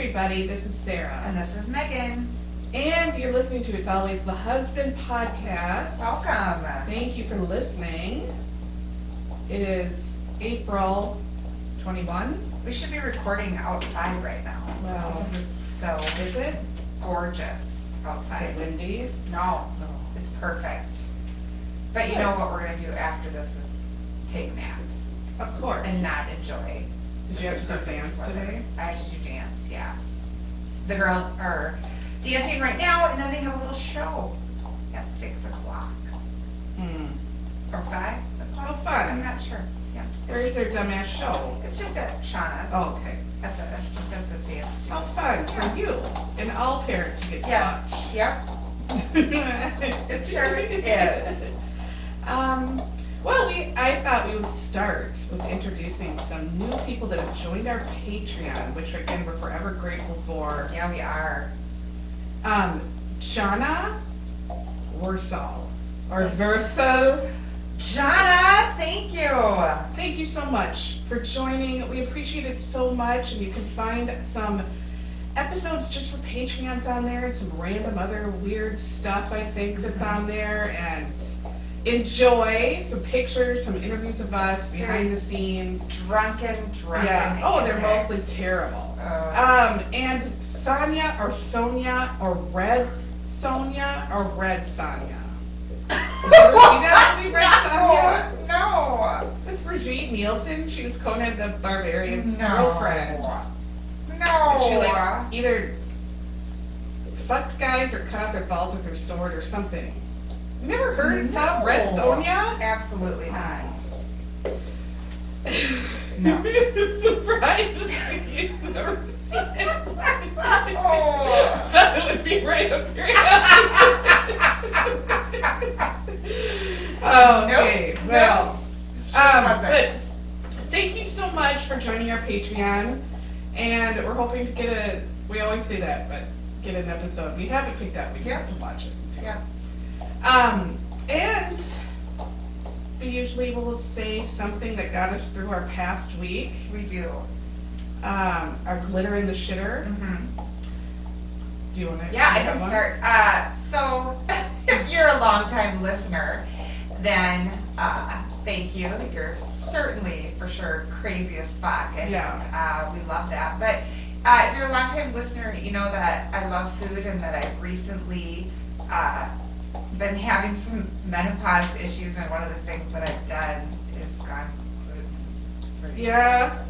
everybody, this is Sarah. And this is Megan. And you're listening to It's Always the Husband podcast. Welcome. Thank you for listening. It is April 21. We should be recording outside right now. Well, because it's so is it? gorgeous outside. Is it windy? No, it's perfect. But you know what we're going to do after this is take naps. Of course. And not enjoy. Did you have to do dance today? I have to do dance, yeah. The girls are dancing right now, and then they have a little show at 6 o'clock. Or 5 o'clock? Oh, fun. I'm not sure. Yeah. Where's their dumbass show? It's just at Shauna's. Oh, okay. Just at the dance studio. How fun for you and all parents to get to Yes. watch. Yep. It sure is. Well, I thought we would start with introducing some new people that have joined our Patreon, which again we're forever grateful for. Yeah, we are. Jana Worsall or Versal. Jana, thank you. Thank you so much for joining. We appreciate it so much, and you can find some episodes just for Patreons on there and some random other weird stuff I think that's on there, and enjoy some pictures, some interviews of us behind the scenes. Drunken. Yeah. Oh, they're mostly terrible. And Sonia or Red Sonia or Red Sonia. Did you ever see that movie, Red Sonia? No. With Brigitte Nielsen. She was Conan the Barbarian's girlfriend. No. And she either fucked guys or cut off their balls with her sword or something. You never heard of Red Sonia? Absolutely not. No. It surprises me. You've never seen it. Oh. Thought it would be right up your alley. Okay, Nope. well, Wasn't. but thank you so much for joining our Patreon, and we're hoping to get we always say that, but get an episode. We haven't picked out, we just have to watch it. Yeah. And we usually will say something that got us through our past week. We do. Our glitter in the shitter. Mm-hmm. Do you want to? Yeah, I can start. So, if you're a longtime listener, then thank you. You're certainly, for sure, crazy as fuck, and we love that. But if you're a longtime listener, you know that I love food and that I've recently been having some menopause issues, and one of the things that I've done is gone gluten-free. Yeah.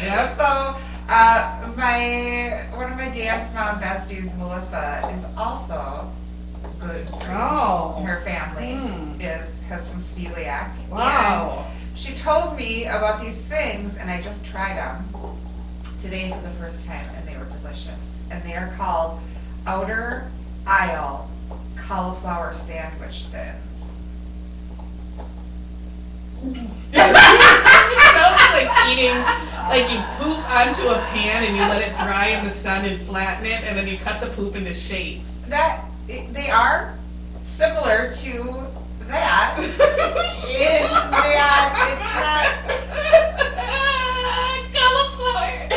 Yeah. So, one of my dance mom besties, Melissa, is also gluten-free. Oh. Her family has some celiac. Wow. And she told me about these things, and I just tried them today for the first time, and they were delicious. And they are called Outer Aisle cauliflower sandwich thins. It sounds like eating, like you poop onto a pan and you let it dry in the sun and flatten it, and then you cut the poop into shapes. They are similar to that, in that it's not cauliflower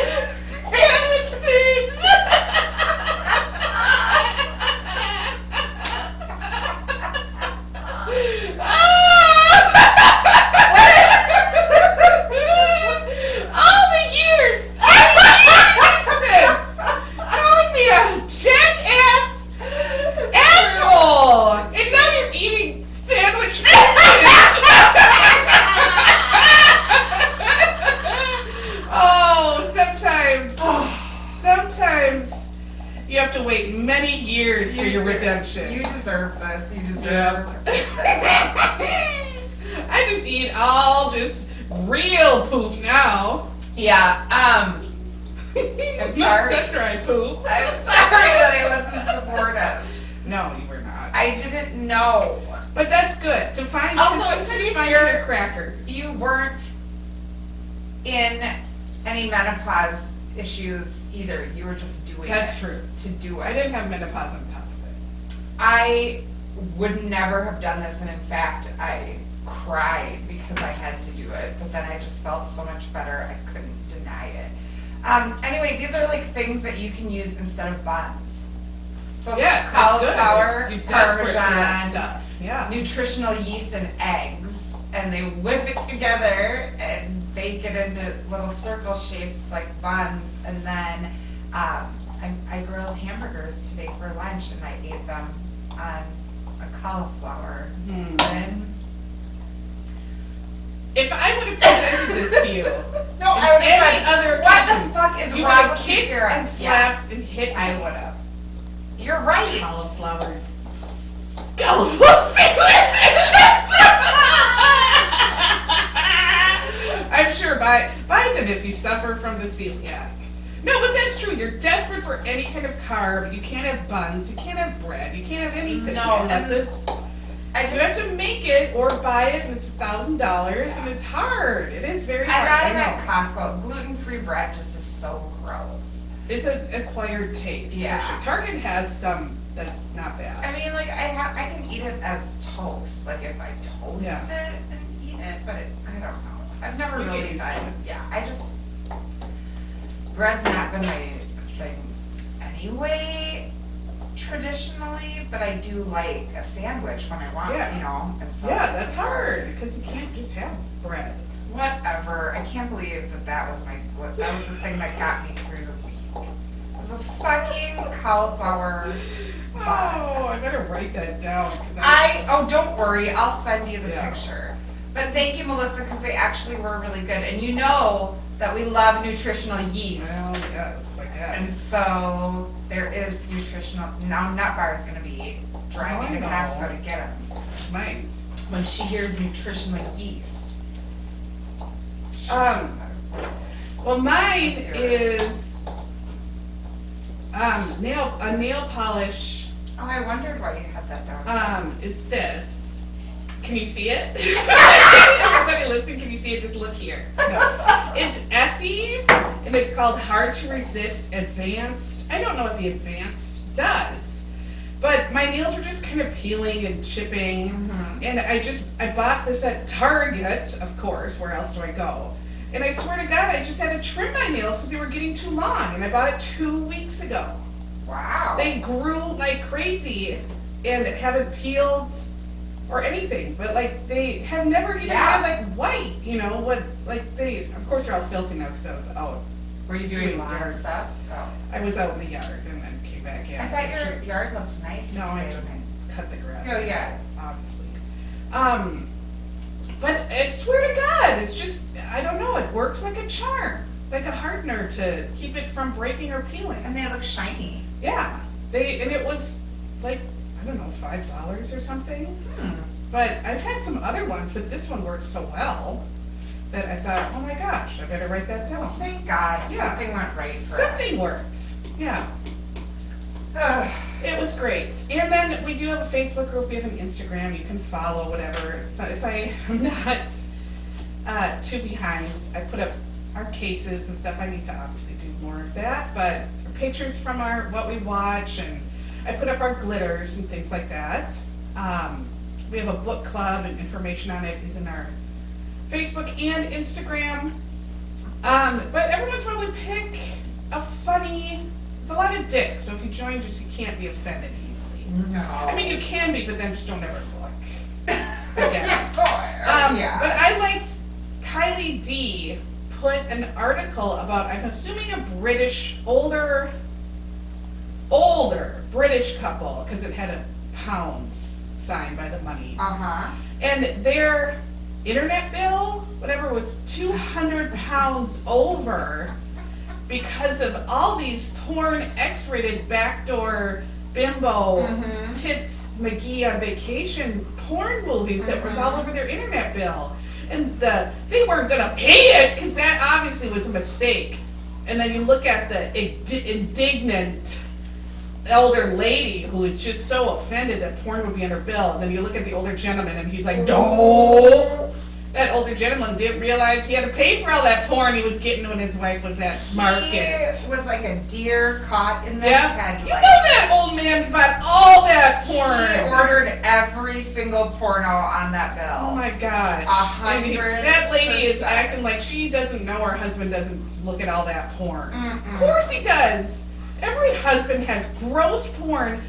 sandwich thins. Many years for your redemption. You deserve this. You deserve this. I just eat all just real poop now. Yeah. I'm sorry. Not dry poop. I'm sorry that I wasn't supportive. No, you were not. I didn't know. But that's good to find. Also, to be fair, crackers. You weren't in any menopause issues either. You were just doing That's it. true. To do it. I didn't have menopause on top of it. I would never have done this, and in fact, I cried because I had to do it. But then I just felt so much better. I couldn't deny it. Anyway, these are like things that you can use instead of buns. So it's Yeah, cauliflower, you're desperate for that Parmesan, stuff. Yeah. nutritional yeast and eggs, and they whip it together and bake it into little circle shapes like buns. And then I grilled hamburgers today for lunch, and I ate them on a cauliflower. And if I would have presented this to you, no, I would have any said, other what occasion, the fuck is you would wrong have with kicked you, Sarah? and slapped and hit me. I would have. You're right. Cauliflower sandwiches. I'm sure buy them if you suffer from the celiac. No, but that's true. You're desperate for any kind of carb. You can't have buns. You can't have bread. You can't have anything. No, unless it's. You have to make it or buy it, and it's $1,000, and it's hard. It is very hard. I got it at Costco. Gluten-free bread just is so gross. It's an acquired taste. Yeah. For sure. Target has some that's not bad. I mean, like I can eat it as toast. Like if I toast Yeah. it and eat it, but I don't know. I've never You get really used to done. it. Yeah, bread's not been my thing anyway, traditionally. But I do like a sandwich when I want, Yeah. you know. And so Yeah, it's that's hard because you can't just have bread. Whatever. I can't believe that was the thing that got me through the week. It was a fucking cauliflower bun. Oh, I better write that down. Don't worry, I'll send you the Yeah. picture. But thank you, Melissa, because they actually were really good. And you know that we love nutritional yeast. Well, yes, I And guess. so there is nutritional, now Nut Bar is going to be driving to I know. Costco to get them. Might. When she hears nutritional yeast. Well, mine What's yours? is a nail polish. Oh, I wondered why you had that down. Is this? Can you see it? Everybody listen, can you see it? Just look here. No. It's Essie, and it's called Hard to Resist Advanced. I don't know what the Advanced does, but my nails are just kind of peeling and chipping, and I bought this at Target, of course, where else do I go? And I swear to God, I just had to trim my nails because they were getting too long, and I bought it 2 weeks ago. Wow. They grew like crazy and haven't peeled or anything, but like they have never even had like white, you know, of course they're all filthy now because I was out. Were you doing lawn yard stuff? Oh. I was out in the yard and then came back in. I thought your yard looked nice No, I today. cut the grass. Oh, yeah. Obviously. But I swear to God, it's just, I don't know, it works like a charm, like a hardener to keep it from breaking or peeling. And they look shiny. Yeah, and it was like, I don't know, $5 or something. But I've had some other ones, but this one works so well that I thought, oh my gosh, I better write that down. Thank God, Yeah. something went right for us. Something works, yeah. It was great. And then we do have a Facebook group, we have an Instagram, you can follow, whatever. So if I am not too behind, I put up our cases and stuff. I need to obviously do more of that, but pictures from what we watch, and I put up our glitters and things like that. We have a book club, and information on it is in our Facebook and Instagram. But every once in a while we pick a funny, it's a lot of dicks, so if you join, just you can't be offended easily. No. I mean, you can be, but then just don't ever look, I guess. Yeah. But I liked Kylie D put an article about, I'm assuming a British, older British couple, because it had a pounds sign by the money. And their internet bill, whatever, was 200 pounds over because of all these porn X-rated backdoor bimbo tits McGee on vacation porn movies that was all over their internet bill. And they weren't gonna pay it because that obviously was a mistake. And then you look at the indignant elder lady who was just so offended that porn would be on her bill. And then you look at the older gentleman and he's like, no. That older gentleman didn't realize he had to pay for all that porn he was getting when his wife was at market. He was like a deer caught in the Yeah, headlight. you know that old man bought all that porn. He ordered every single single porno on that bill. Oh my gosh. 100%. That lady is acting like she doesn't know her husband doesn't look at all that porn. Of course he does. Every husband has gross porn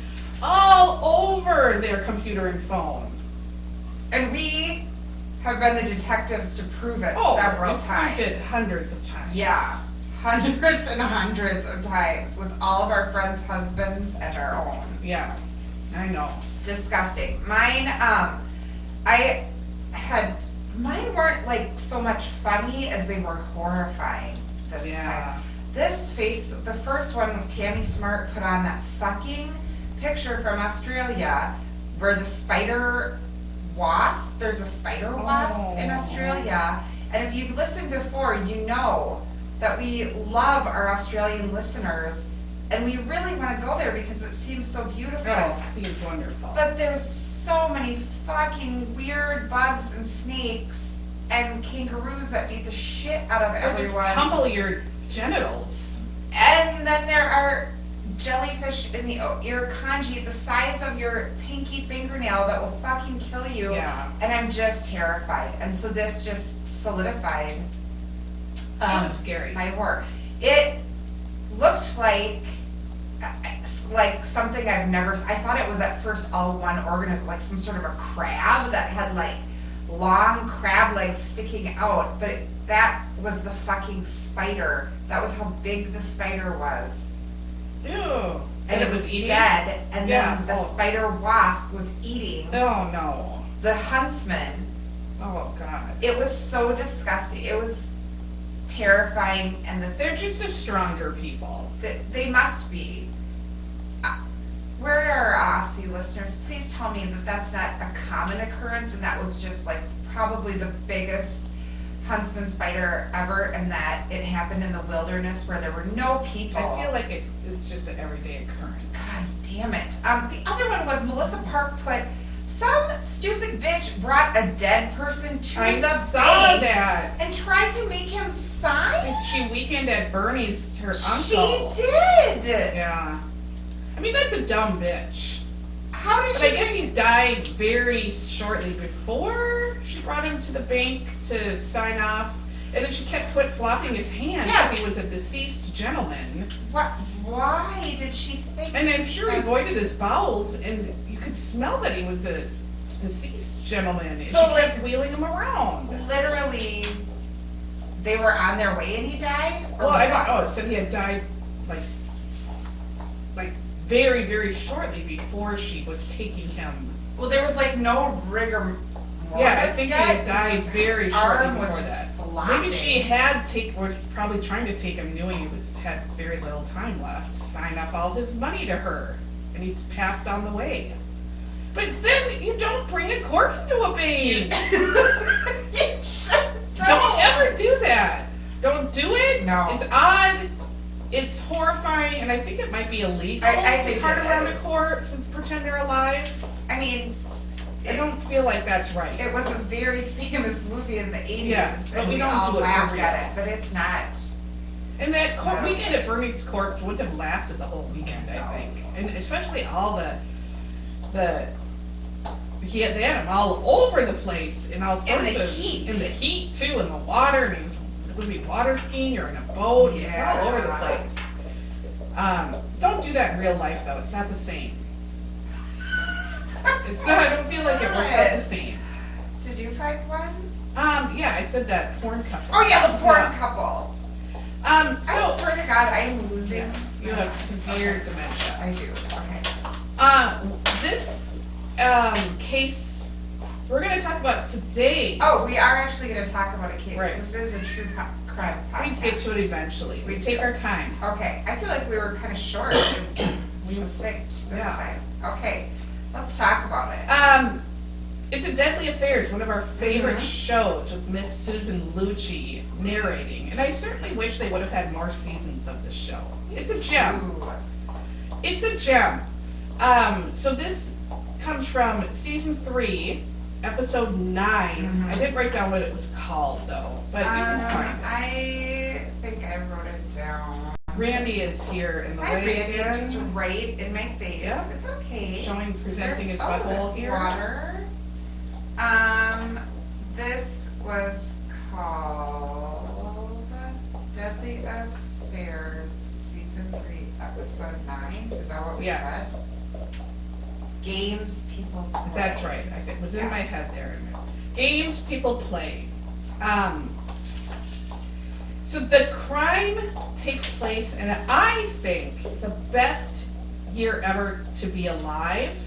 all over their computer and phone. And we have been the detectives to prove it Oh, several times. We did hundreds of times. Yeah, hundreds and hundreds of times with all of our friends' husbands and our own. Yeah, I know. Disgusting. Mine, mine weren't like so much funny as they were horrifying this time. The first one with Tammy Smart put on that fucking picture from Australia where the spider wasp, there's a spider wasp in Australia. And if you've listened before, you know that we love our Australian listeners and we really want to go there because it seems so beautiful. Oh, it seems wonderful. But there's so many fucking weird bugs and snakes and kangaroos that beat the shit out of everyone. Just pummel your genitals. And then there are jellyfish in the irukandji the size of your pinky fingernail that will fucking kill you. Yeah. And I'm just terrified. And so this just solidified scary. my horror. It looked like something I've never, I thought it was at first all one organism, like some sort of a crab that had like long crab legs sticking out, but that was the fucking spider. That was how big the spider was. Ew. And it was dead, and then the spider wasp was eating Oh no. the huntsman. Oh God. It was so disgusting. It was terrifying, and They're just a stronger people. they must be. Where are our Aussie listeners? Please tell me that that's not a common occurrence and that was just like probably the biggest huntsman spider ever and that it happened in the wilderness where there were no people. I feel like it's just an everyday occurrence. God damn it. The other one was Melissa Park put, some stupid bitch brought a dead person to I the saw bank that. and tried to make him sign? She weekend at Bernie's, her uncle. She did! Yeah. I mean, that's a dumb bitch. How did But she I guess make- he died very shortly before she brought him to the bank to sign off. And then she kept flopping his hand because he was a deceased gentleman. What? Why did she think? And I'm sure he voided his bowels, and you could smell that he was a deceased gentleman. And So, she like, kept wheeling him around. Literally, they were on their way and he died? Or Well, I what? don't know. It said he had died like very, very shortly before she was taking him. Well, there was like no rigor mortis. Yeah, I think he had yet, died 'cause his very arm shortly was before just that. flopping. Maybe she was probably trying to take him, knowing he had very little time left, to sign up all his money to her, and he passed on the way. But then you don't bring a corpse into a bank. You sure Don't ever do that. Don't do it. No. It's odd. It's horrifying, and I think it might be illegal I to think cart it around a is. corpse and pretend they're alive. I mean, I don't feel like that's right. it was a very famous movie in the 80s, Yes, but and we we don't all do it for laughed real. at it, but it's not. And that So- weekend at Bernie's Corpse wouldn't have lasted the whole weekend, I think. And especially all they had them all over the place in all sorts the of heat. in the heat too, in the water, and he was would be water skiing or in a boat. It's all over the place. Don't do that in real life though. It's not the same. It's not. I don't feel like it works out the same. Did you find one? Yeah, I said that porn couple. Oh yeah, the porn Yeah. couple. So I swear to God, I'm losing. you have severe dementia. I do. Okay. This case we're going to talk about today. Oh, we are actually going to talk about a case. Right. This is a true crime podcast. We get to it eventually. We take our time. Okay, I feel like we were kind of short and succinct this time. Okay, let's talk about it. It's a Deadly Affairs, one of our favorite shows with Miss Susan Lucci narrating. And I certainly wish they would have had more seasons of this show. It's a gem. Ooh. It's a gem. So this comes from season 3, episode 9. I didn't write down what it was called though, but you can find it. I think I wrote it down. Randy is here in the Hi, way Randy, again, just right in my face. Yeah. It's okay. presenting his There's- butthole that's here. water. This was called Deadly Affairs, Season 3, Episode 9. Is that what we Yes. said? Games people play. That's right. I think it was in my head there. Games people play. So the crime takes place, and I think the best year ever to be alive,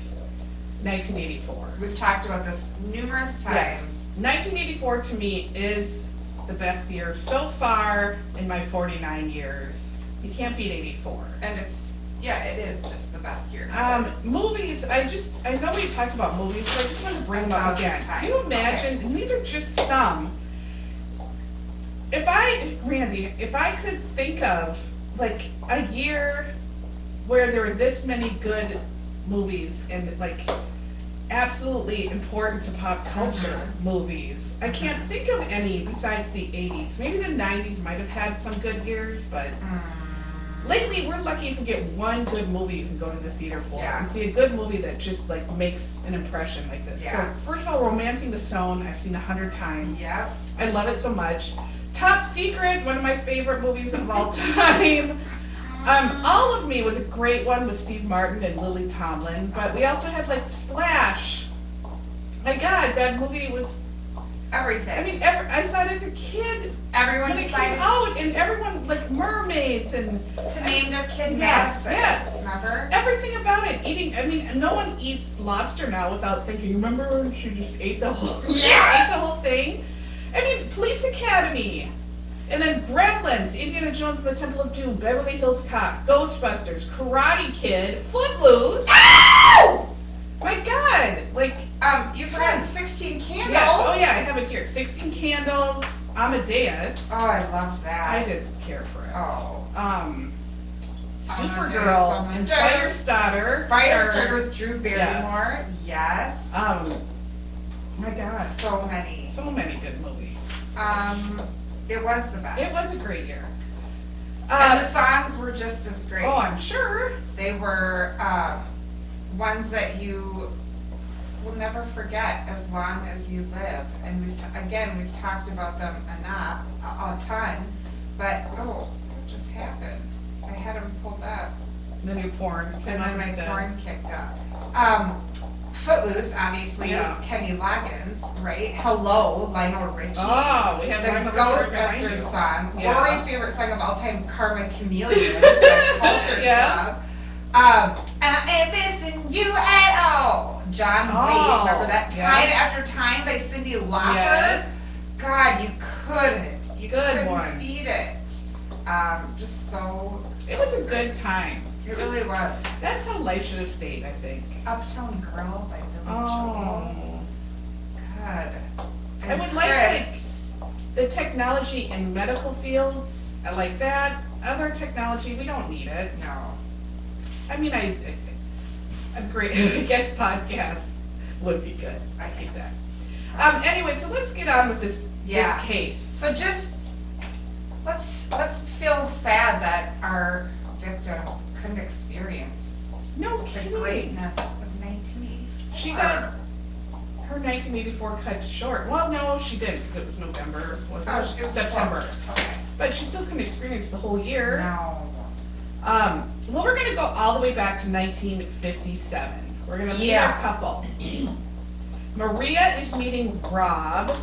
1984. We've talked about this numerous times. Yes. 1984 to me is the best year so far in my 49 years. You can't beat 84. And it is just the best year. Movies, I know we talked about movies, so I just want to bring them up again. Can you imagine, and these are just some, Randy, if I could think of like a year where there were this many good movies and like absolutely important to pop culture movies, I can't think of any besides the 80s. Maybe the 90s might have had some good years, but lately we're lucky if we get one good movie you can go to the theater for and see a good movie that just like makes an impression like this. So first of all, Romancing the Stone, I've seen 100 times. Yep. I love it so much. Top Secret, one of my favorite movies of all time. All of Me was a great one with Steve Martin and Lily Tomlin, but we also had like Splash. My God, that movie was everything. I mean, I saw it as a kid. Everyone when it decided came out, and everyone like mermaids and to name their kid Madison. Yes. Remember? Everything about it. Eating. I mean, no one eats lobster now without thinking. Remember when she just ate the whole? Yes! Ate the whole thing. I mean, Police Academy. And then Gremlins, Indiana Jones and the Temple of Doom, Beverly Hills Cop, Ghostbusters, Karate Kid, Footloose. Ow! My God, like you forgot 16 Candles. Yes. Oh yeah, I have it here. 16 Candles, Amadeus. Oh, I loved that. I didn't care for it. Oh. Supergirl and Firestarter. Firestarter with Drew Barrymore. Yes. My God. So many. So many good movies. It was the best. It was a great year. And the songs were just as great. Oh, I'm sure. They were ones that you will never forget as long as you live. And we've talked about them enough, a ton. But what just happened? I had them pulled up. The new porn. And then my porn kicked up. Footloose, obviously, Kenny Loggins, right? Hello, Lionel Richie. Oh, we have the Ghostbusters song. Yeah. Rory's favorite song of all time, Karma Chameleon. Club. And I ain't missing you at all. John Wayne, remember that? Time After Time by Cyndi Lauper. Yes. God, you couldn't. You couldn't one. beat it. Just so. It was a good time. It really was. That's how life should have stayed, I think. Uptown Girl by Billy Joel. God. I would like the technology in medical fields. I like that. Other technology, we don't need it. No. I mean, a great guest podcast would be good. I hate that. Anyway, so let's get on with this case. So just let's feel sad that our victim couldn't experience the greatness of 1984. She got her 1984 cut short. Well, no, she didn't because it was November. It was September. Okay. But she still couldn't experience the whole year. No. Well, we're going to go all the way back to 1957. We're going to meet a couple. Maria is meeting Rob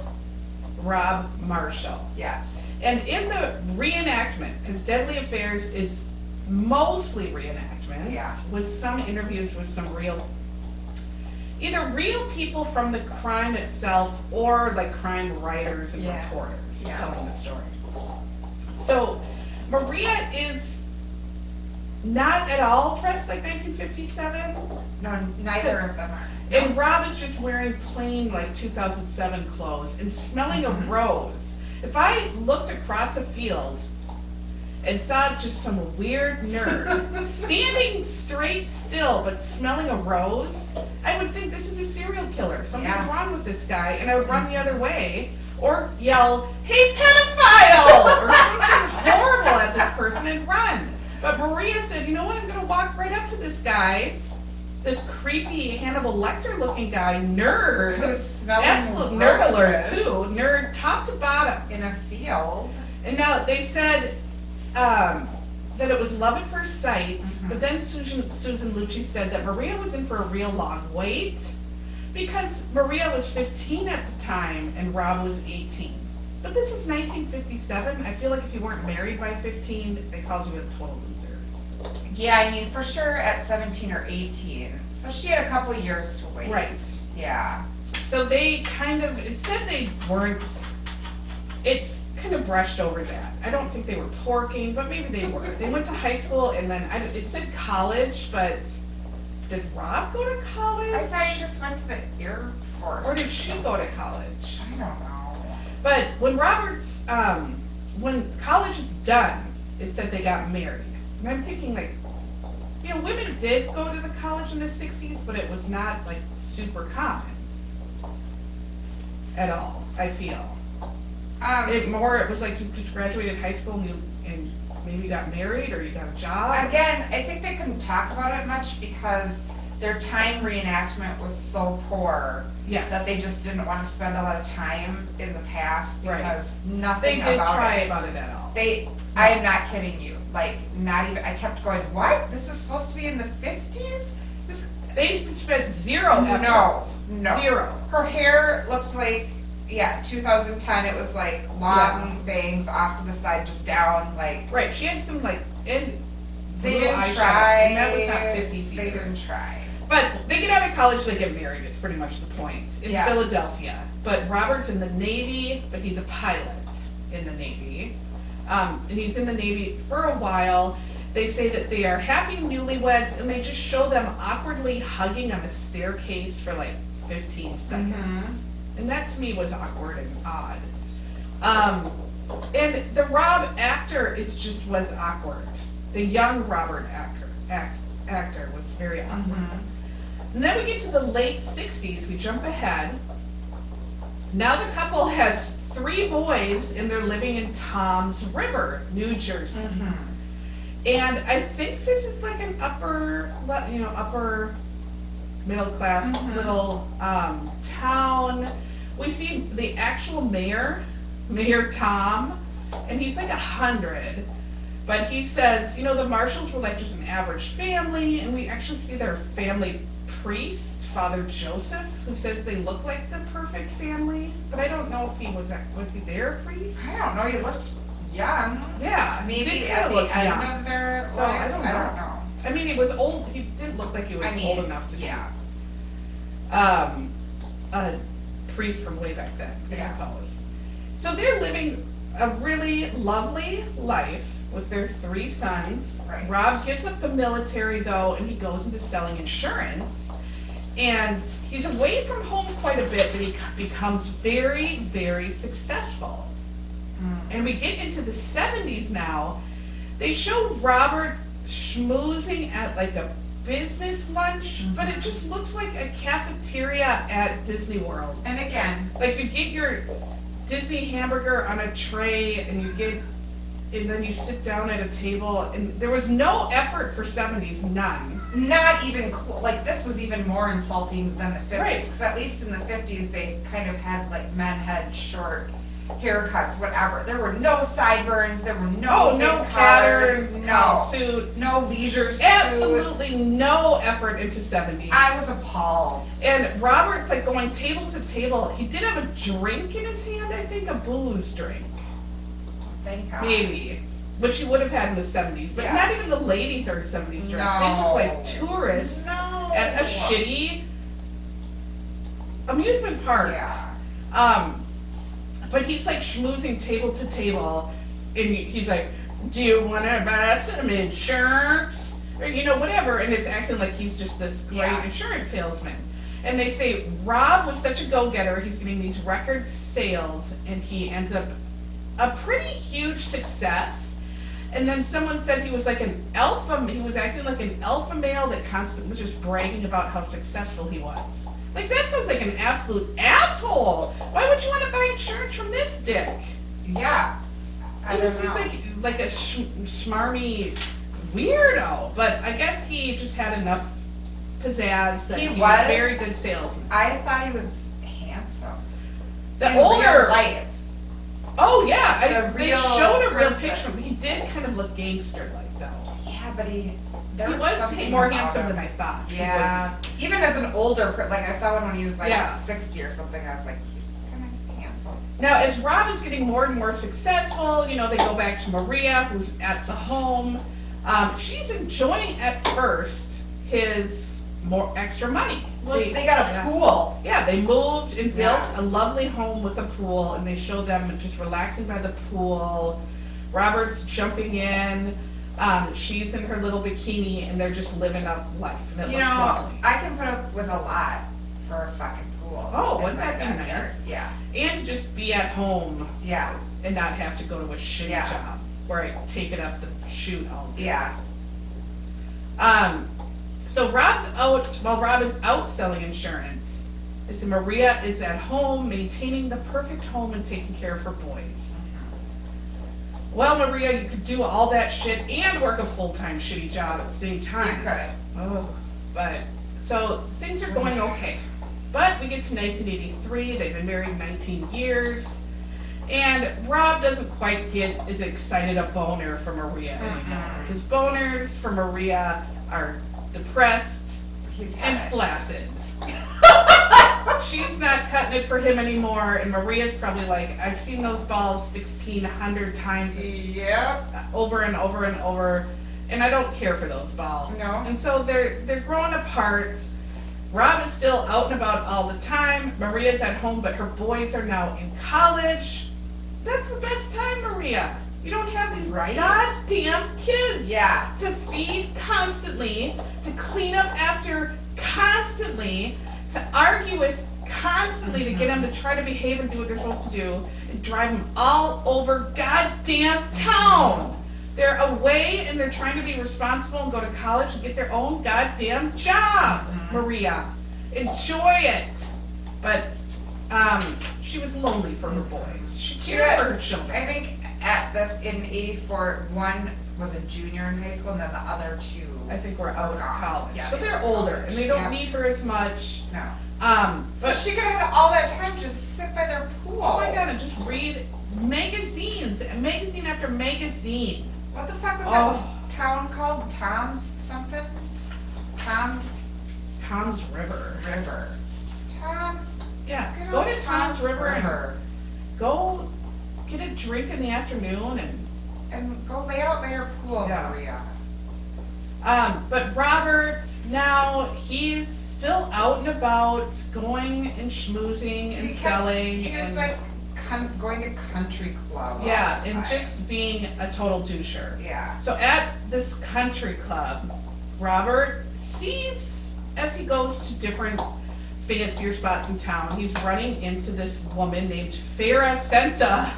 Marshall. Yes. And in the reenactment, because Deadly Affairs is mostly reenactments, with some interviews with some either real people from the crime itself or like crime writers and reporters telling the story. So Maria is not at all dressed like 1957. No, neither of them are. No. And Rob is just wearing plain like 2007 clothes and smelling a rose. If I looked across a field and saw just some weird nerd standing straight still but smelling a rose, I would think this is a serial killer. Something's wrong with this guy, and I would run the other way or yell, "Hey, pedophile!" or something horrible at this person and run. But Maria said, you know what, I'm going to walk right up to this guy this creepy Hannibal Lecter looking guy, nerd. Who's smelling Absolute nerd alert roses too. Nerd top to bottom. in a field. And now they said that it was love at first sight, but then Susan Lucci said that Maria was in for a real long wait because Maria was 15 at the time and Rob was 18. But this is 1957. I feel like if you weren't married by 15, they called you a total loser. Yeah, I mean, for sure at 17 or 18. So she had a couple years to wait. Right. Yeah. So they kind of, it said they weren't, it's kind of brushed over that. I don't think they were porking, but maybe they were. They went to high school and then, it said college, but did Rob go to college? I thought you just went to the Air Force. Or did she go to college? I don't know. But when when college is done, it said they got married. And I'm thinking like, women did go to the college in the 60s, but it was not like super common at all, I feel. It was like you just graduated high school and maybe you got married or you got a job. Again, I think they couldn't talk about it much because their time reenactment was so poor that they just didn't want to spend a lot of time in the past because nothing they didn't about try it. about it at all. I am not kidding you. Like, not even, I kept going, what? This is supposed to be in the 50s? They spent zero effort. No. Zero. Her hair looked like, 2010, it was like long bangs off to the side, just down, like. Right, she had some like, they didn't try. And that was not 50s either. They didn't try. But they get out of college, they get married, is pretty much the point, in Philadelphia. But Robert's in the Navy, but he's a pilot in the Navy. And he's in the Navy for a while. They say that they are happy newlyweds, and they just show them awkwardly hugging on a staircase for like 15 seconds. And that to me was awkward and odd. And the Rob actor was awkward. The young Robert actor was very awkward. And then we get to the late 60s, we jump ahead. Now the couple has 3 boys and they're living in Toms River, New Jersey. And I think this is like an upper middle class little town. We see the actual mayor, Mayor Tom, and he's like 100. But he says, the Marshalls were like just an average family, and we actually see their family priest, Father Joseph, who says they look like the perfect family. But I don't know if he was he their priest? I don't know, he looked young. Yeah. Maybe at the end of their lives, I don't know. I mean, he was old, he didn't look like he was old enough to be a priest from way back then, I suppose. So they're living a really lovely life with their 3 sons. Right. Rob gives up the military though, and he goes into selling insurance. And he's away from home quite a bit, but he becomes very, very successful. And we get into the 70s now. They show Robert schmoozing at like a business lunch, but it just looks like a cafeteria at Disney World. And again, like you get your Disney hamburger on a tray and then you sit down at a table, and there was no effort for 70s, none. Not even like this was even more insulting than the 50s, Right. because at least in the 50s they kind of had like men had short haircuts, whatever. There were no sideburns, there were no pattern, no suits, no leisure suits. Absolutely no effort into 70s. I was appalled. And Robert's like going table to table. He did have a drink in his hand, I think, a booze drink. Thank God. Maybe. Which you would have had in the 70s. But not even the ladies are in 70s drinks. No. They look like tourists at a shitty amusement park. Yeah. But he's like schmoozing table to table, and he's like, do you want to buy some insurance? Or, whatever, and it's acting like he's just this great insurance salesman. And they say, Rob was such a go-getter, he's getting these record sales, and he ends up a pretty huge success. And then someone said he was like he was acting like an alpha male that constantly was just bragging about how successful he was. Like, that sounds like an absolute asshole. Why would you want to buy insurance from this dick? Yeah. He just seems like a schmarmy weirdo. But I guess he just had enough pizzazz, that He he was was very good salesman. I thought he was handsome. The In older real life. Oh yeah, they real showed a real person. picture. He did kind of look gangster-like though. Yeah, but he Was something more about handsome him. than I thought. He Yeah, even as an older, like I saw him when he was like Yeah. 60 or something. I was like, he's kind of handsome. Now, as Rob is getting more and more successful, you know, they go back to Maria, who's at the home. She's enjoying at first his more extra money. Well, they got a pool. Yeah, they moved and built Yeah. a lovely home with a pool, and they show them just relaxing by the pool. Robert's jumping in. She's in her little bikini, and they're just living up life. And it You looks know, lovely. I can put up with a lot for a fucking pool. Oh, in wouldn't my that be backyard. nice? Yeah, And to just be at home yeah, and not have to go to a shitty Yeah. job where I take it up the shoot all day. yeah. So Rob's out, while Rob is out selling insurance, so Maria is at home maintaining the perfect home and taking care of her boys. Well, Maria, you could do all that shit and work a full-time shitty job at the same You time. could. Oh, but, so things are going okay. But we get to 1983, they've been married 19 years, and Rob doesn't quite get as excited a boner for Maria anymore. His boners for Maria are depressed He's and had it. flaccid. She's not cutting it for him anymore, and Maria's probably like, I've seen those balls 1,600 times Yep. over and over and over, and I don't care for those balls. No. And so they're growing apart. Rob is still out and about all the time. Maria's at home, but her boys are now in college. That's the best time, Maria. You don't have these Right. goddamn kids Yeah. to feed constantly, to clean up after constantly, to argue with constantly, to get them to try to behave and do what they're supposed to do, and drive them all over goddamn town. They're away and they're trying to be responsible and go to college and get their own goddamn job, Maria. Enjoy it. But she was lonely for her boys. She cared for her children. I think at this, in 84, one was a junior in high school and then the other two. I think we're out of college. Yeah, So they they're were older college. and they don't Yeah. need her as much. No. So But she could have had all that time to just sit by their pool. oh my god, and just read magazines, magazine after magazine. What the fuck was Oh. that town called? Tom's something? Tom's Tom's River. River. Tom's. Yeah, Good go old to Tom's River and go get a drink in the afternoon And go lay out by your pool, Yeah. Maria. but Robert, now he's still out and about, going and schmoozing and selling. He was and, like going to country club. all yeah, the and time. just being a total doucher. Yeah. So at this country club, Robert sees, as he goes to different fancier spots in town, he's running into this woman named Placenta.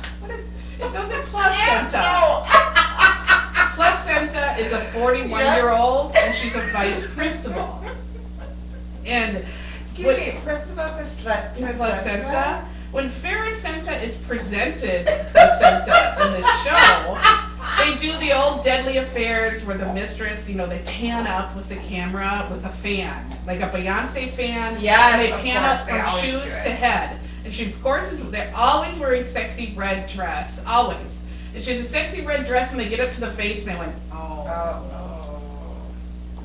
It sounds like Placenta. No. Placenta is a 41-year-old, and she's a vice principal. And Excuse what- me, Principal Placenta, when Farracenta is presented Placenta in this show, they do the old deadly affairs where the mistress, you know, they pan up with the camera with a fan, like a Beyonce fan. Yes, and they of pan course, up they from always shoes do it. to head. And she, of course, they're always wearing sexy red dress, always. And she has a sexy red dress, and they get up to the face, and they went, Oh.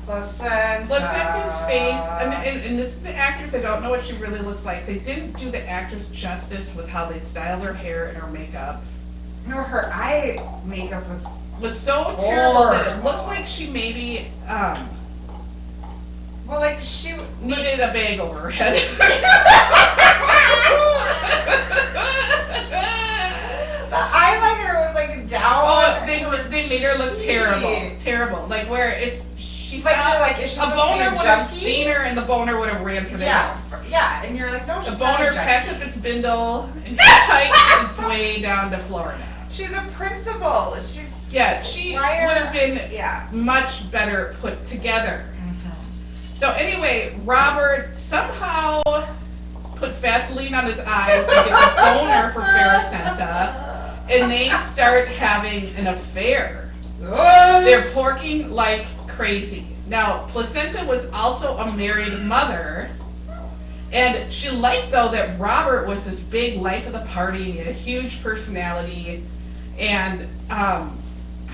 Placenta. Placenta's face, and this is the actress, I don't know what she really looks like. They didn't do the actress justice with how they styled her hair and her makeup. No, her eye makeup was. Was so terrible that it Horrible. looked like she maybe Well, like she. needed a bag over her head. The eyeliner was like down. Oh, they to her made her look terrible, cheek. terrible. Like where if she Like, saw you're like, is she a supposed to be boner a would have junkie? seen her, and the boner would have ran for the Yeah, house. yeah, and you're like, no, The she's not boner a packed junkie. up its bindle and hitchhiked its way down to Florida. She's a principal. She's. Yeah, she would Liar. have been Yeah. much better put together. So anyway, Robert somehow puts Vaseline on his eyes and gets a boner for Farracenta, and they start having an affair. They're porking like crazy. Now, Placenta was also a married mother, and she liked, though, that Robert was this big life of the party, he had a huge personality, and How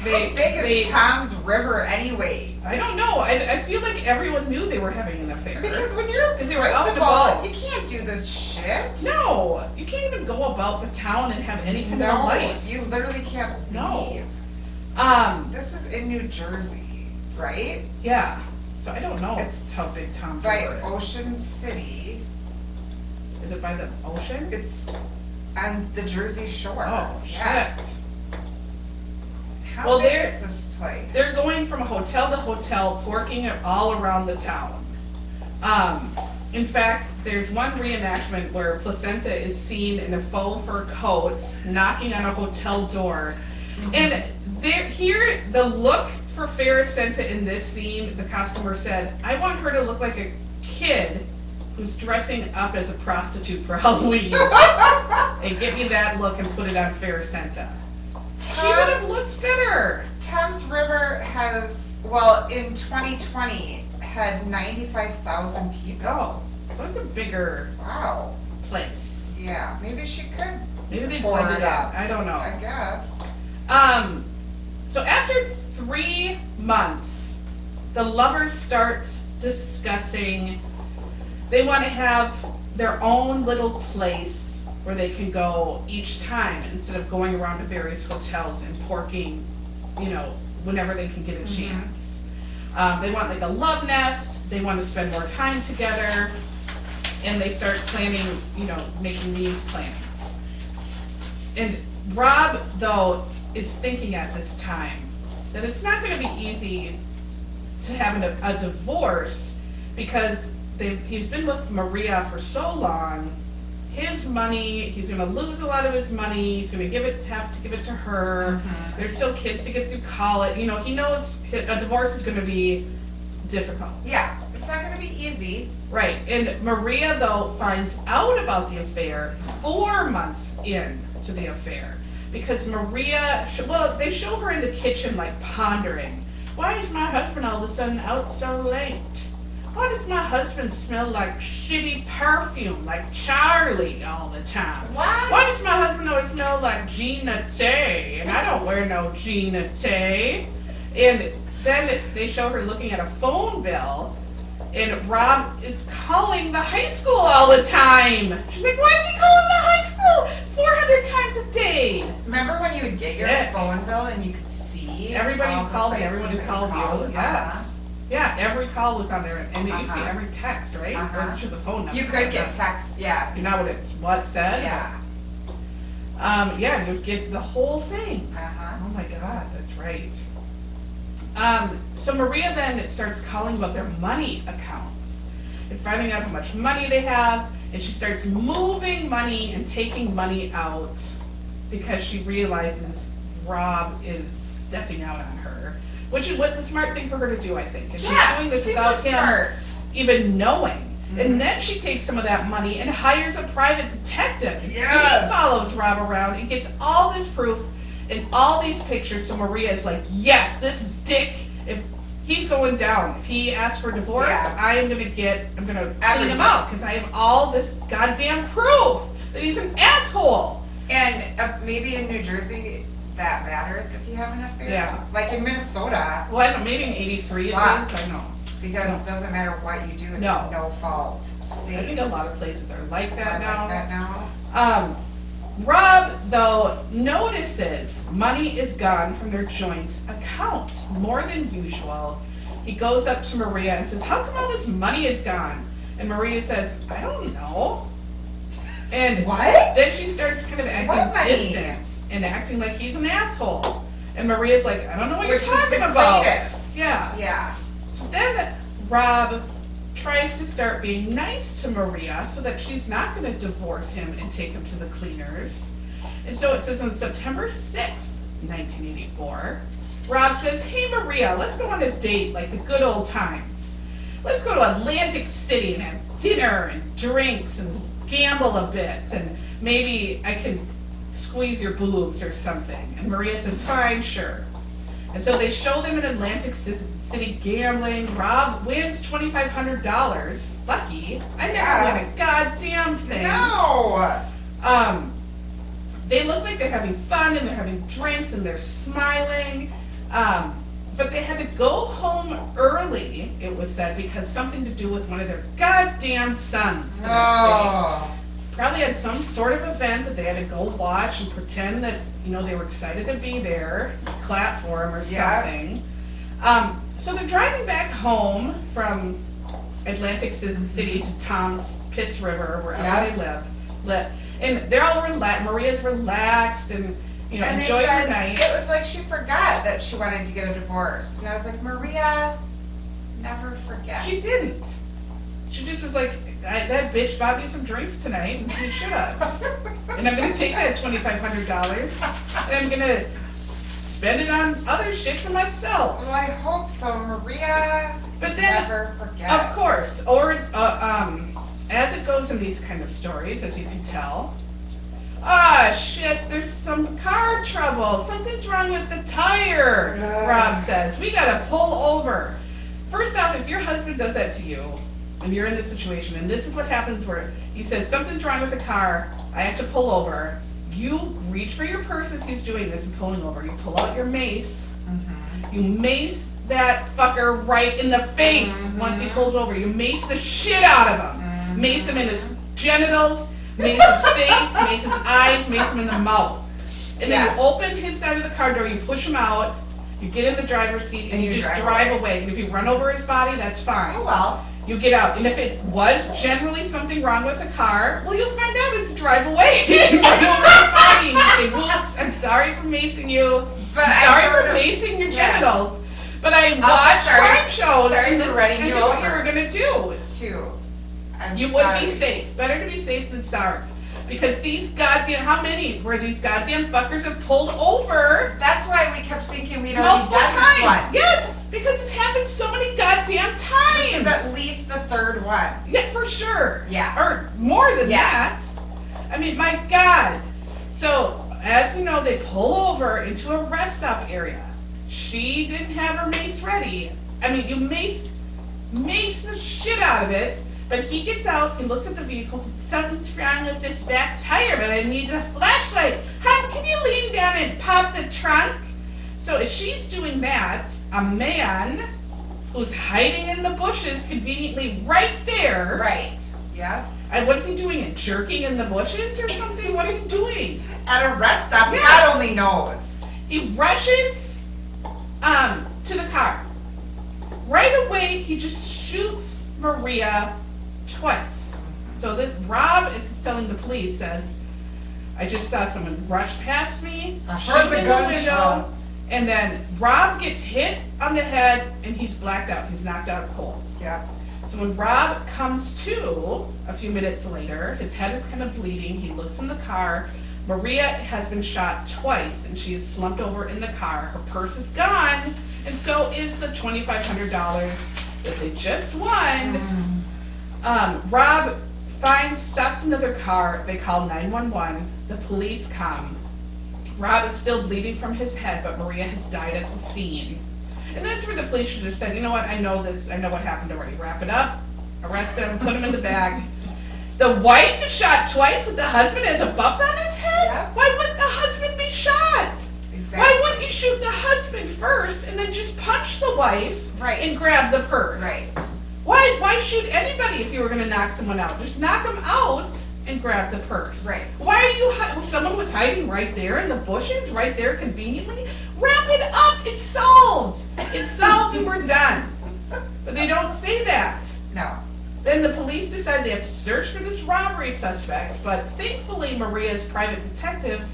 big is Tom's River anyway? I don't know. I feel like everyone knew they were having an affair. Because when you're they were out and principal, about. you can't do this shit. No, you can't even go about the town and have any kind of life. You literally can't leave. No. This is in New Jersey, right? Yeah. So I don't know It's how big Tom's By River is. Ocean City. Is it by the ocean? It's on the Jersey Shore. Oh, Yeah. shit. How Well, big they're- is this place? They're going from hotel to hotel, twerking it all around the town. In fact, there's one reenactment where Placenta is seen in a faux fur coat, knocking on a hotel door. And here, the look for Farracenta in this scene, the customer said, I want her to look like a kid who's dressing up as a prostitute for Halloween. And get me that look and put it on Farracenta. She would have looked better. Tom's River has, well, in 2020, had 95,000 people. Oh, so it's a bigger Wow. place. Yeah, maybe she could Maybe they pour blended it it. up. I don't know. I guess. So after 3 months, the lovers start discussing, they want to have their own little place where they can go each time instead of going around to various hotels and porking, whenever they can get a chance. They want like a love nest, they want to spend more time together, and they start planning, making these plans. And Rob, though, is thinking at this time that it's not going to be easy to have a divorce because he's been with Maria for so long. His money, he's going to lose a lot of his money. He's going to have to give it to her. There's still kids to get through college. He knows a divorce is going to be difficult. Yeah, it's not going to be easy. Right. And Maria, though, finds out about the affair 4 months into the affair. Because Maria, they show her in the kitchen like pondering. Why is my husband all of a sudden out so late? Why does my husband smell like shitty perfume, like Charlie all the time? Why does my husband always smell like Gina Tay? And I don't wear no Gina Tay. And then they show her looking at a phone bill, and Rob is calling the high school all the time. She's like, why is he calling the high school 400 times a day? Remember when you would get your Sick. phone bill and you could see Everybody all who the called me, places everyone who that called you, yes. Yeah, every call was on there, and it used to be every text, right? Or to the phone number. You could get text, yeah. You know what said? Yeah. Yeah, you'd get the whole thing. Oh my God, that's right. So Maria then starts calling about their money accounts and finding out how much money they have, and she starts moving money and taking money out because she realizes Rob is stepping out on her, which was a smart thing for her to do, I think. And she's doing this without him even knowing. And then she takes some of that money and hires a private detective. And he follows Rob around and gets all this proof and all these pictures. So Maria is like, yes, this dick, if he's going down, if he asks for divorce, I'm gonna clean him out because I have all this goddamn proof that he's an asshole. And maybe in New Jersey, that matters if you have an affair. Yeah. Like in Minnesota. Well, I don't know, maybe in 83 it is, sucks. I know. Because it doesn't matter what you do, it's a no-fault state. I think a lot of places are like that now. Like that now. Rob, though, notices money is gone from their joint account more than usual. He goes up to Maria and says, how come all this money is gone? And Maria says, I don't know. And What? then she starts kind of acting distant and acting like he's an asshole. And Maria's like, I don't know what you're talking about. Yeah. Yeah. So then Rob tries to start being nice to Maria so that she's not going to divorce him and take him to the cleaners. And so it says on September 6th, 1984, Rob says, hey Maria, let's go on a date like the good old times. Let's go to Atlantic City and have dinner and drinks and gamble a bit, and maybe I can squeeze your boobs or something. And Maria says, fine, sure. And so they show them in Atlantic City gambling. Rob wins $2,500. Lucky. I never win a goddamn thing. No! They look like they're having fun and they're having drinks and they're smiling. But they had to go home early, it was said, because something to do with one of their goddamn sons the next day. Probably had some sort of event that they had to go watch and pretend that, they were excited to be there, clap for them or something. So they're driving back home from Atlantic City to Tom's Piss River, wherever they live. And they're all relaxed. Maria's relaxed and enjoying her night. It was like she forgot that she wanted to get a divorce. And I was like, Maria, never forget. She didn't. She just was like, that bitch bought me some drinks tonight, and you should have. And I'm going to take that $2,500, and I'm going to spend it on other shit for myself. Well, I hope so, Maria. But then, never forget. Of course, or as it goes in these kind of stories, as you can tell, shit, there's some car trouble. Something's wrong with the tire, Rob says. We gotta pull over. First off, if your husband does that to you, and you're in this situation, and this is what happens where he says, something's wrong with the car, I have to pull over. You reach for your purse as he's doing this and pulling over. You pull out your mace. You mace that fucker right in the face once he pulls over. You mace the shit out of him. Mace him in his genitals, mace his face, mace his eyes, mace him in the mouth. And then you open his side of the car door, you push him out, you get in the driver's seat, and you just drive away. And if you run over his body, that's fine. Oh well. You get out. And if it was generally something wrong with the car, well, you'll find out as you drive away and run over his body. And you say, whoops, I'm sorry for macing you. I'm sorry for macing your genitals. But I watched crime shows, and this is what you were going to do. You would be safe. Better to be safe than sorry. Because these goddamn, how many were these goddamn fuckers have pulled over? That's why we kept thinking we'd already done this one. Yes, because it's happened so many goddamn times. This is at least the third one. Yeah, for sure. Yeah. Or more than that. I mean, my God. So, as you know, they pull over into a rest stop area. She didn't have her mace ready. I mean, you mace the shit out of it. But he gets out, he looks at the vehicle, says, something's wrong with this back tire, but I need a flashlight. Hon, can you lean down and pop the trunk? So if she's doing that, a man who's hiding in the bushes conveniently right there. Right, yeah. And what's he doing? Jerking in the bushes or something? What are you doing? At a rest stop, God only knows. He rushes to the car. Right away, he just shoots Maria twice. So that Rob, as he's telling the police, says, I just saw someone rush past me, shoot in the window, and then Rob gets hit on the head and he's blacked out. He's knocked out cold. Yeah. So when Rob comes to a few minutes later, his head is kind of bleeding. He looks in the car. Maria has been shot twice and she is slumped over in the car. Her purse is gone, and so is the $2,500 that they just won. Rob stops another car. They call 911. The police come. Rob is still bleeding from his head, but Maria has died at the scene. And that's where the police should have said, you know what, I know this, I know what happened already. Wrap it up, arrest him, put him in the bag. The wife is shot twice with the husband has a bump on his head? Yep. Why wouldn't the husband be shot? Exactly. Why wouldn't you shoot the husband first and then just punch the wife and grab the purse? Right. Why shoot anybody if you were going to knock someone out? Just knock them out and grab the purse. Right. Why are you, someone was hiding right there in the bushes, right there conveniently? Wrap it up, it's solved. It's solved and we're done. But they don't say that. No. Then the police decide they have to search for this robbery suspect, but thankfully Maria's private detective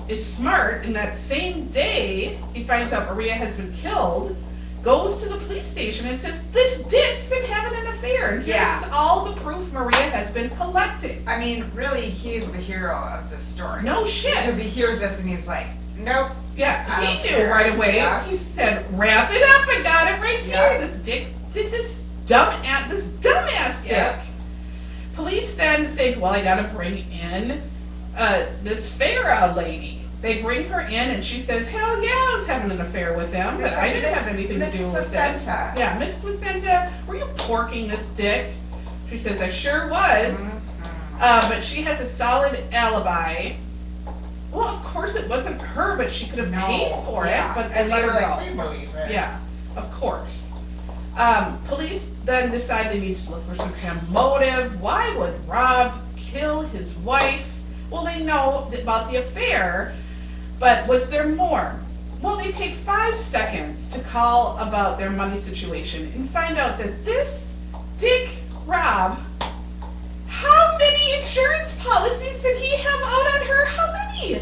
is smart, and that same day he finds out Maria has been killed, goes to the police station and says, this dick's been having an affair, and here's all the proof Maria has been collecting. I mean, really, he's the hero of this story. No shit. Because he hears this and he's like, nope. Yeah, he knew right away. Yeah. He said, wrap it up, I got it right here. This dick did this dumbass dick. Police then think, well, I gotta bring in this Farah lady. They bring her in and she says, hell yeah, I was having an affair with him, but I didn't have anything to do with this. Placenta. Yeah, Miss Placenta, were you porking this dick? She says, I sure was. But she has a solid alibi. Well, of course it wasn't her, but she could have paid for it, but they let her go. We believe it. Yeah, of course. Police then decide they need to look for some kind of motive. Why would Rob kill his wife? Well, they know about the affair, but was there more? Well, they take 5 seconds to call about their money situation and find out that this Dick Rob, how many insurance policies did he have out on her? How many?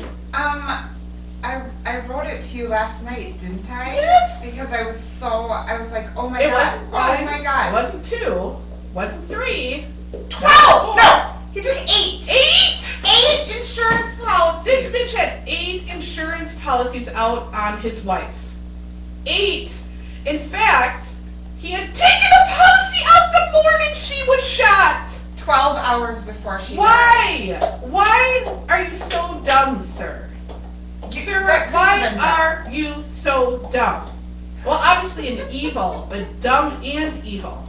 I wrote it to you last night, didn't I? Yes. Because I was like, oh my It god, wasn't one. oh my god. It wasn't 2. Wasn't 3. 12! No! He took 8! 8! 8 insurance policies! This bitch had 8 insurance policies out on his wife. 8! In fact, he had taken a policy out the morning she was shot! 12 hours before she died. Why? Why are you so dumb, sir? Sir, why are you so dumb? Well, obviously an evil, but dumb and evil.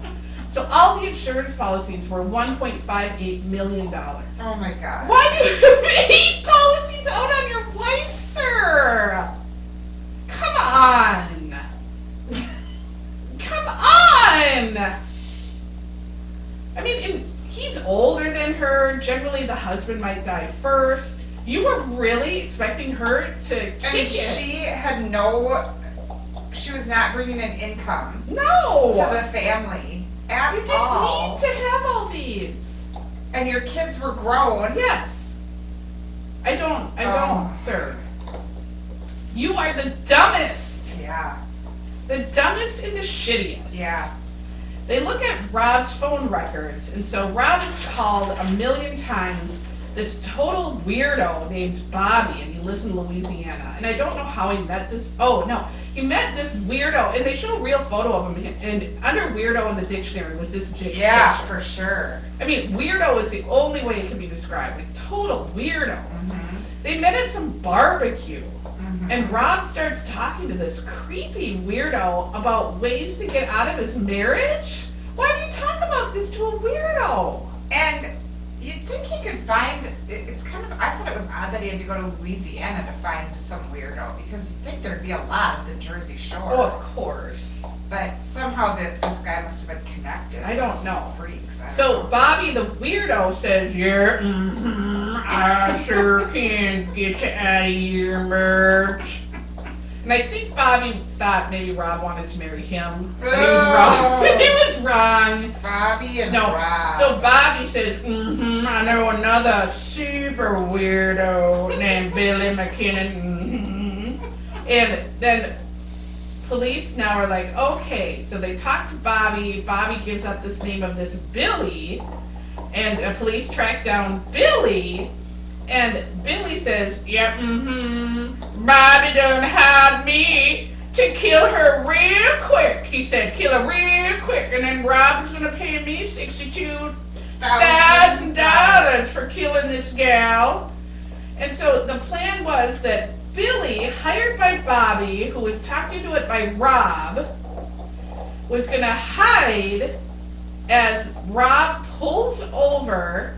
So all the insurance policies were $1.58 million. Oh my god. Why do you have 8 policies out on your wife, sir? Come on. Come on. I mean, he's older than her. Generally, the husband might die first. You were really expecting her to kick And it. she was not bringing an income No. to the family at You didn't all. need to have all these. And your kids were grown. Yes. I don't, Oh. sir. You are the dumbest. Yeah. The dumbest and the shittiest. Yeah. They look at Rob's phone records, and so Rob is called a million times this total weirdo named Bobby, and he lives in Louisiana. And I don't know how he met this. Oh, no. He met this weirdo, and they show a real photo of him, and under weirdo in the dictionary was this dick Yeah, picture. for sure. I mean, weirdo is the only way it can be described. Like, total weirdo. They met at some barbecue, and Rob starts talking to this creepy weirdo about ways to get out of his marriage? Why do you talk about this to a weirdo? And you'd think he could find, it's kind of, I thought it was odd that he had to go to Louisiana to find some weirdo, because you'd think there'd be a lot of the Jersey Shore. Oh, of course. But somehow this guy must have been connected. I don't with know. Freaks. I don't So know. Bobby the weirdo says, yeah, I sure can get you out of your merch. And I think Bobby thought maybe Rob wanted to marry him. But he was wrong. Oh. He was wrong. Bobby and No, Rob. so Bobby says, I know another super weirdo named Billy McKinnon. And then police now are like, okay, so they talk to Bobby. Bobby gives up this name of this Billy, and police track down Billy, and Billy says, yeah, Bobby done hired me to kill her real quick. He said, kill her real quick, and then Rob's gonna pay me $62,000 for killing this gal. And so the plan was that Billy, hired by Bobby, who was talked into it by Rob, was gonna hide as Rob pulls over.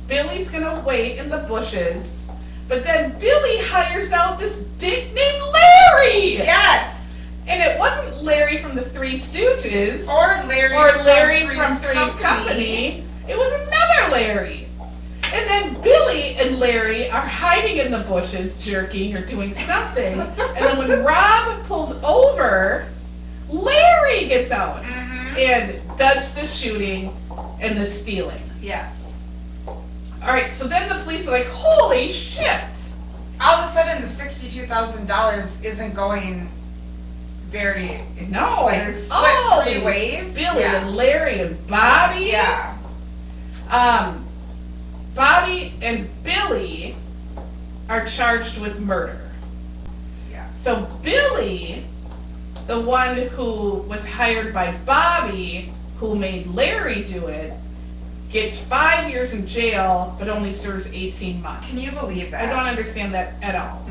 Billy's gonna wait in the bushes, but then Billy hires out this dick named Larry! Yes! And it wasn't Larry from the Three Stooges, Or Larry from Three's Company. It was another Larry. And then Billy and Larry are hiding in the bushes, jerking or doing something, and then when Rob pulls over, Larry gets out and does the shooting and the stealing. Yes. Alright, so then the police are like, holy shit! All of a sudden, the $62,000 isn't going very. No, like, there's split all 3 these ways. Billy Yeah. and Larry and Bobby. Yeah. Bobby and Billy are charged with murder. Yes. So Billy, the one who was hired by Bobby, who made Larry do it, gets 5 years in jail, but only serves 18 months. Can you believe that? I don't understand that at all.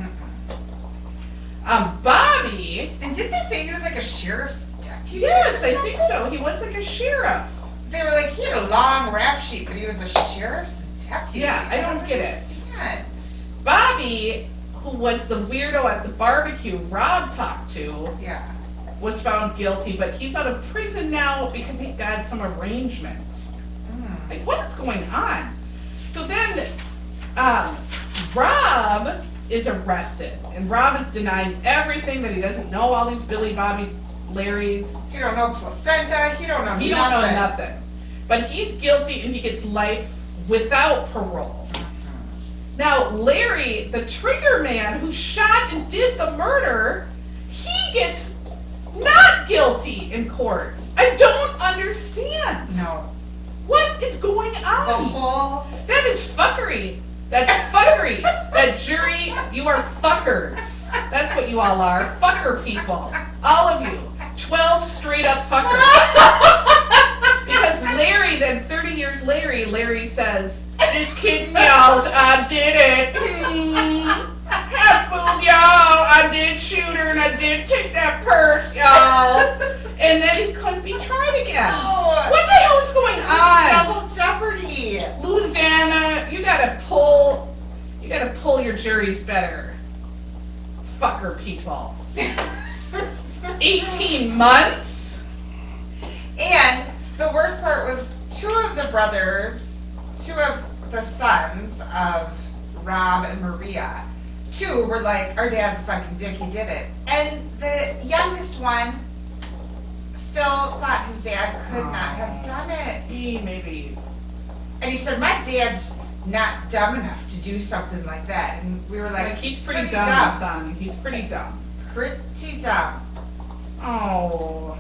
Bobby. And did they say he was like a sheriff's deputy? Yes, I think so. He was like a sheriff. They were like, he had a long rap sheet, but he was a sheriff's deputy. Yeah, I don't get it. understand. Bobby, who was the weirdo at the barbecue Rob talked to, Yeah. was found guilty, but he's out of prison now because he got some arrangement. Like, what is going on? So then, Rob is arrested, and Rob is denied everything, that he doesn't know all these Billy, Bobby, Larrys. He don't know placenta, he don't know He nothing. don't know nothing. But he's guilty and he gets life without parole. Now, Larry, the trigger man who shot and did the murder, he gets not guilty in court. I don't understand. No. What is going The on? whole That is fuckery. That's fuckery. That jury, you are fuckers. That's what you all are. Fucker people. All of you. 12 straight up fuckers. Because Larry, then 30 years later, Larry says, this kid yells, I did it. I fooled y'all. I did shoot her and I did take that purse, y'all. And then he couldn't be tried again. Oh, What the hell is going on? double jeopardy. Louisiana, you gotta pull your juries better. Fucker people. 18 months? And the worst part was two of the sons of Rob and Maria, two were like, our dad's a fucking dick, he did it. And the youngest one still thought his dad could not have done it. Maybe. And he said, my dad's not dumb enough to do something like that. And we were like, He's pretty dumb, son. He's pretty dumb. Pretty dumb. Oh.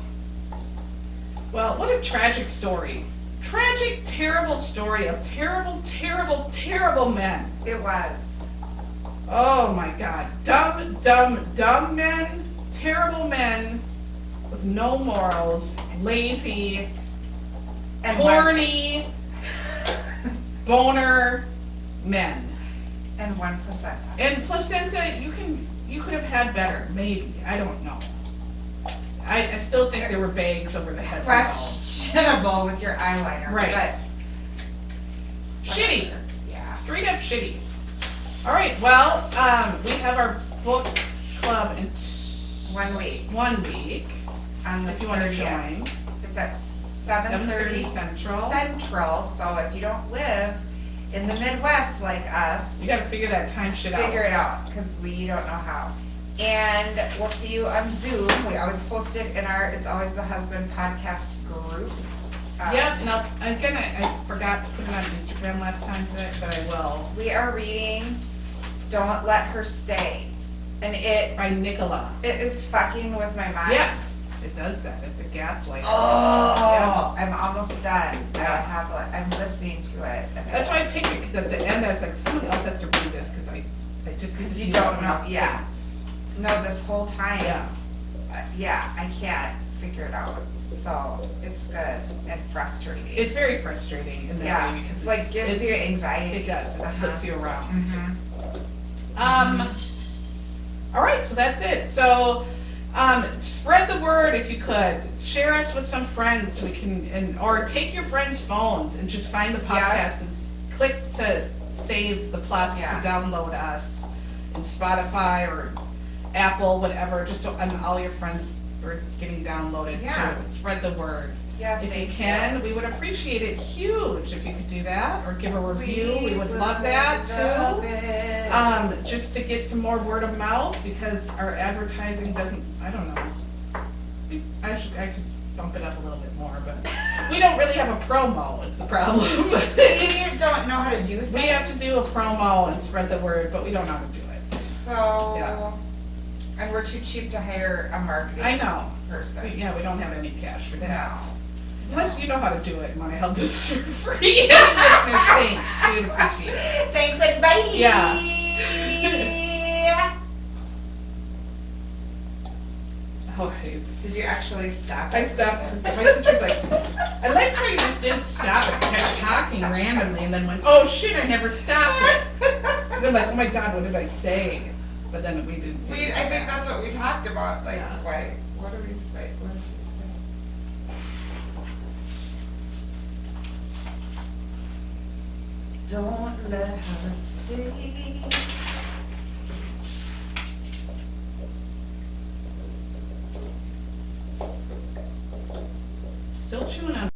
Well, what a tragic story. Tragic, terrible story of terrible, terrible, terrible men. It was. Oh my God. Dumb, dumb, dumb men, terrible men with no morals, lazy, And horny, boner men. And one placenta. And placenta, you could have had better, maybe. I don't know. I still think there were bags over the heads of all. Questionable with your eyeliner. Right. But Shitty. yeah. Straight up shitty. All right, well, we have our book club in 1 week. 1 week. On the If you want to 30th. join. It's at 7:30 Central. Central, so if you don't live in the Midwest like us, You gotta figure that time shit out. figure it out, because we don't know how. And we'll see you on Zoom. We always post it in our It's Always the Husband podcast group. Yep, no, I forgot to put it on Instagram last time, but I will. We are reading Don't Let Her Stay. And it By Nicola. is fucking with my mind. Yes, it does that. It's a gaslight. Oh, I'm almost done. Yeah. I'm listening to it. That's why I picked it, because at the end I was like, someone else has to read this, because I just Because need to you see don't what someone know, else yeah. thinks. No, this whole time. Yeah. Yeah, I can't figure it out. So it's good and frustrating. It's very frustrating in that yeah, way, because it's like gives you anxiety. It does. It flips you around. Mhm. All right, so that's it. So, spread the word if you could. Share us with some friends. We can, or take your friends' phones and just find the podcast and click to save the plus to download us in Spotify or Apple, whatever. Just so and all your friends are getting downloaded too. Spread the word. Yeah, If you can, we would appreciate it huge if you could do that, or give a review. We would love that too. Just to get some more word of mouth, because our advertising doesn't, I don't know. I could bump it up a little bit more, but we don't really have a promo, it's the problem. We don't know how to do things. We have to do a promo and spread the word, but we don't know how to do it. So, and we're too cheap to hire a marketing I know. person. We don't have any cash for that. No. Unless you know how to do it and want to help us for free. Listeners, thanks. We would appreciate it. Thanks and bye. Yeah. Oh, Did you actually stop? I stopped. My sister's like, I liked how you just didn't stop it. Kept talking randomly and then went, oh shit, I never stopped it. And I'm like, oh my God, what did I say? but then we didn't say I that. think that's what we talked about, like, Yeah. what do we say, what did we say? Don't let her stay. Still chewing on